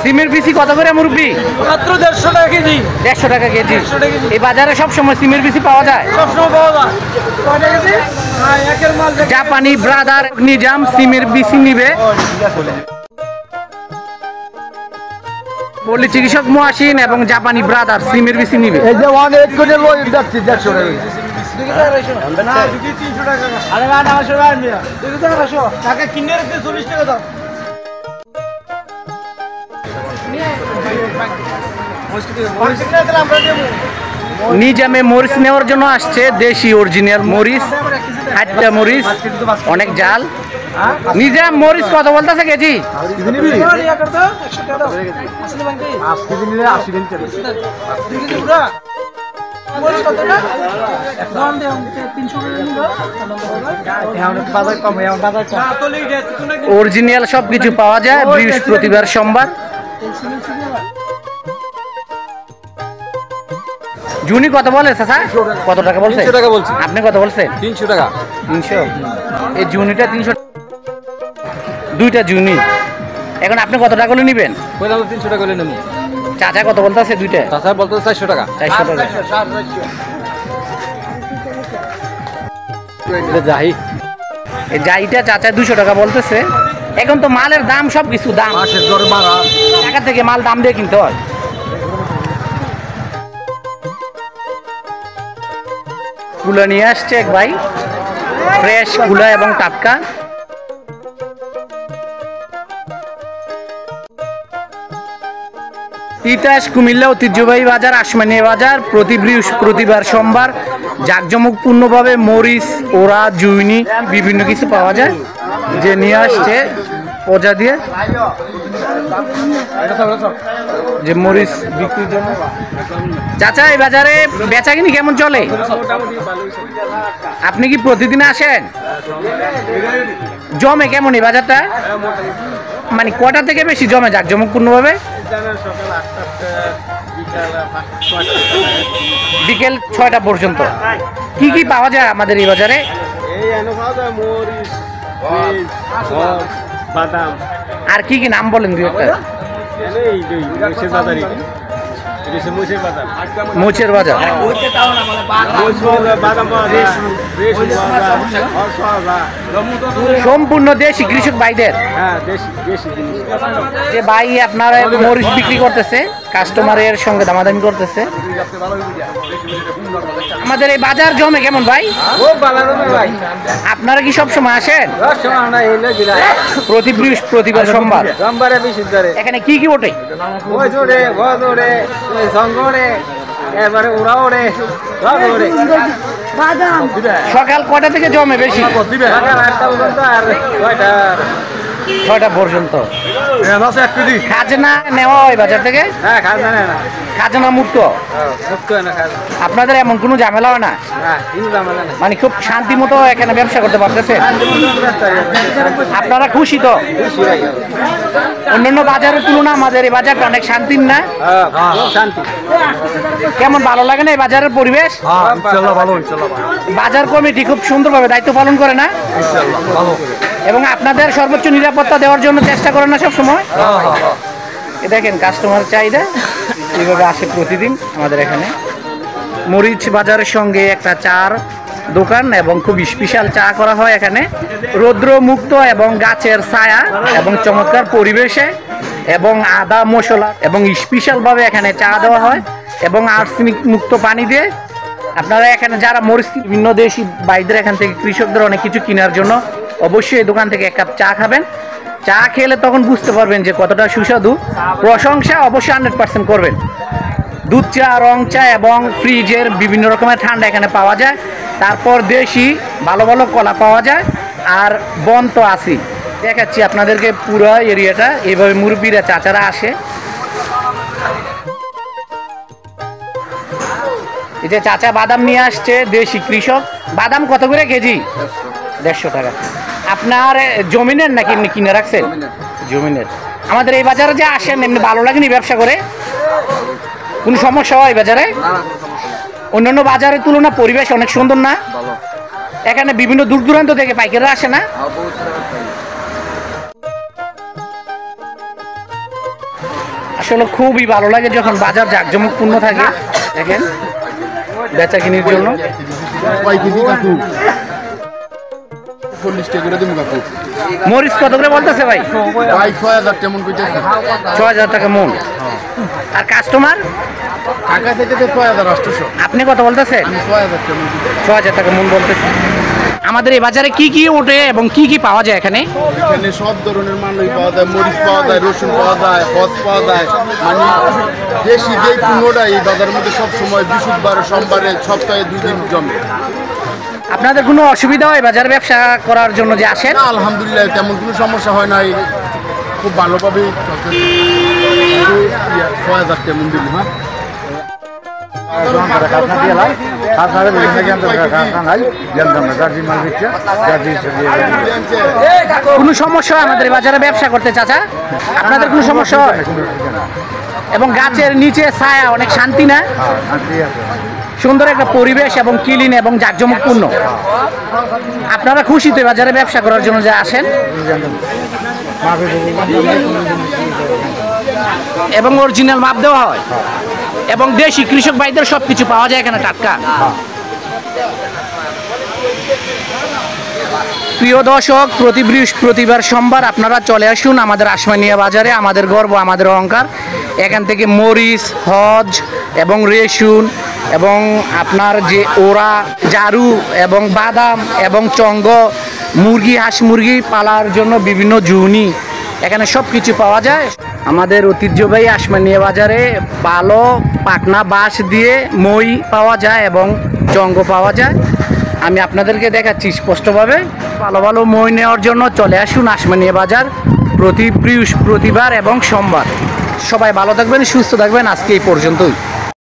সিমের বিসি কত করে মুরব্বি? মাত্র 150 টাকা কেজি। 150 টাকা কেজি। এই বাজারে সব সময় সিমের বিসি পাওয়া যায়? সব সময় পাওয়া যায়। কয়টা কেজি? হ্যাঁ, একের মাল। জাপানি ব্রাদার নিজাম সিমের বিসি নিবে। পল্লী চিকিৎসক মহাসিন এবং জাপানি ব্রাদার সিমের বিসি নিবে। এই যে অনেক করে লই যাচ্ছে 150 টাকা। না, 300 টাকা। আরে না, 900 টাকা নিয়া। 200 টাকা কিনে রেখে 40 টাকা দাও। নিজামে মরিচ নেওয়ার জন্য আসছে, দেশি অরিজিনাল মরিচ, হাটটা মরিচ, অনেক জাল। নিজাম মরিচ কত বলতেছে কেজি? অরিজিনাল সবকিছু পাওয়া যায় বৃহস্পতিবার সোমবার। জুনি কত বলে চাচা? কত টাকা বলছে? 300 টাকা বলছি। আপনি কত বলছেন? 300 টাকা। 300। এই জুনিটা 300, দুইটা জুনি। এখন আপনি কত টাকা করে নেবেন? কইলাম 300 টাকা করে নেব। চাচা কত বলতেছে দুইটা? চাচা বলতে 400 টাকা। 400 টাকা। যাই এই যাইটা চাচা 200 টাকা বলতেছে। এখন তো মালের দাম, সব কিছু দাম, মাসের দর বাড়া। টাকা থেকে মাল দাম দিয়ে কিনতে হয়। কুলা নিয়ে আসছে এক ভাই, ফ্রেশ কুলা এবং টাটকা। তিতাস কুমিল্লা ঐতিহ্যবাহী বাজার, আসমানিয়া বাজার, প্রতি বৃহস্পতিবার সোমবার জাঁকজমকপূর্ণভাবে মরিচ, ওরা, জুইনি বিভিন্ন কিছু পাওয়া যায়। যে নিয়ে আসছে পজা দিয়ে, যে মরিচ বিক্রির জন্য। চাচা এই বাজারে বেচাকিনি কেমন চলে? আপনি কি প্রতিদিন আসেন? জমে কেমন এই বাজারটা? মানে কটা থেকে বেশি জমে জাঁকজমকপূর্ণভাবে? বিকেল 6টা পর্যন্ত। কি কি পাওয়া যায় আমাদের এই বাজারে? আর কি কি নাম বলেন দুই একটা? মোচের বাজার। সম্পূর্ণ দেশি কৃষক ভাইদের। যে ভাই আপনারা মরিচ বিক্রি করতেছে, কাস্টমারের সঙ্গে দামাদামি করতেছে। আমাদের এই বাজার জমে কেমন ভাই? আপনারা কি সব সময় আসেন? প্রতি বৃহস্পতিবার সোমবার। এখানে কি কি ওঠে? সকাল কয়টা থেকে জমে বেশি? 6টা পর্যন্ত। খাজনা নেওয়া হয় বাজার থেকে? খাজনা মুক্ত। আপনাদের এমন কোনো ঝামেলা হয় না? মানে খুব শান্তি মতো এখানে ব্যবসা করতে পারতেছে? আপনারা খুশি তো? অন্যান্য বাজারের তুলনা আমাদের এই বাজারটা অনেক শান্তির না? কেমন ভালো লাগে না এই বাজারের পরিবেশ? বাজার কমিটি খুব সুন্দরভাবে দায়িত্ব পালন করে না? এবং আপনাদের সর্বোচ্চ নিরাপত্তা দেওয়ার জন্য চেষ্টা করেন না সব সময়? দেখেন কাস্টমার চাহিদা এইভাবে আসে প্রতিদিন আমাদের এখানে। মরিচ বাজারের সঙ্গে একটা চার দোকান এবং খুব স্পেশাল চা করা হয় এখানে, রৌদ্র মুক্ত এবং গাছের ছায়া এবং চমৎকার পরিবেশে, এবং আদা মশলা এবং স্পেশালভাবে এখানে চা দেওয়া হয় এবং আর্সেনিক মুক্ত পানি দিয়ে। আপনারা এখানে যারা মরিচ, বিভিন্ন দেশি ভাইদের এখান থেকে কৃষকদের অনেক কিছু কেনার জন্য অবশ্যই এই দোকান থেকে এক কাপ চা খাবেন। চা খেলে তখন বুঝতে পারবেন যে কতটা সুস্বাদু। প্রশংসা অবশ্যই 100% করবেন। দুধ চা, রং চা এবং ফ্রিজের বিভিন্ন রকমের ঠান্ডা এখানে পাওয়া যায়। তারপর দেশি ভালো ভালো কলা পাওয়া যায়। আর বন তো আছেই। দেখাচ্ছি আপনাদেরকে পুরো এরিয়াটা। এইভাবে মুরব্বীরা, চাচারা আসে। এই যে চাচা বাদাম নিয়ে আসছে, দেশি কৃষক। বাদাম কত করে কেজি? 150 টাকা। আপনার জমিনের নাকি এমনি কিনে রাখছেন? জমিনের। আমাদের এই বাজারে যে আসেন, এমনি ভালো লাগেনি ব্যবসা করে? কোনো সমস্যা হয় বাজারে? অন্যান্য বাজারের তুলনা পরিবেশ অনেক সুন্দর না? এখানে বিভিন্ন দূর দূরান্ত থেকে পাইকাররা আসে না? আসলে খুবই ভালো লাগে যখন বাজার জাঁকজমকপূর্ণ থাকে। দেখেন বেচা কিনির জন্য মরিচ কত করে বলতেছে ভাই? ৬,০০০ টাকা মন। আর কাস্টমার আপনি কত বলতেছেন? ৬,০০০ টাকা মন বলতেছে। আমাদের এই বাজারে কি কি ওঠে এবং কি কি পাওয়া যায় এখানে? এখানে সব ধরনের মানুষ পাওয়া যায়, মরিচ পাওয়া যায়, রসুন পাওয়া যায়, হজ পাওয়া যায়। মানে দেশি যে কুমড়োটা এই বাজারের মধ্যে সব সময় বৃহস্পতিবার সোমবারে সপ্তাহে 2 দিন জমে। আপনাদের কোনো অসুবিধা হয় বাজার ব্যবসা করার জন্য যে আসেন? না, আলহামদুলিল্লাহ তেমন কোনো সমস্যা হয় না, খুব ভালোভাবেই চলতেছে। ৬,০০০ কেমন দিল? হ্যাঁ কোনো সমস্যা হয় আমাদের বাজারে ব্যবসা করতে চাচা? আপনাদের কোনো সমস্যা হয়? এবং গাছের নিচে ছায়া অনেক শান্তি না? সুন্দর একটা পরিবেশ এবং ক্লিন এবং জাঁকজমকপূর্ণ। আপনারা খুশি তো বাজারে ব্যবসা করার জন্য যে আসেন? এবং অরিজিনাল মাপ দেওয়া হয় এবং দেশি কৃষক ভাইদের সবকিছু পাওয়া যায় এখানে টাটকা। প্রিয় দর্শক, প্রতি বৃহস্পতিবার সোমবার আপনারা চলে আসুন আমাদের আসমানিয়া বাজারে। আমাদের গর্ব, আমাদের অহংকার। এখান থেকে মরিচ, হজ এবং রেসুন এবং আপনার যে ওরা জারু এবং বাদাম এবং চঙ্গ, মুরগি, হাঁস মুরগি পালার জন্য বিভিন্ন জুনি, এখানে সব কিছু পাওয়া যায়। আমাদের ঐতিহ্যবাহী আসমানিয়া বাজারে ভালো পাকনা বাঁশ দিয়ে মই পাওয়া যায় এবং চঙ্গ পাওয়া যায়। আমি আপনাদেরকে দেখাচ্ছি স্পষ্টভাবে। ভালো ভালো মই নেওয়ার জন্য চলে আসুন আসমানিয়া বাজার প্রতি বৃহস্পতিবার এবং সোমবার। সবাই ভালো থাকবেন, সুস্থ থাকবেন। আজকে এই পর্যন্তই।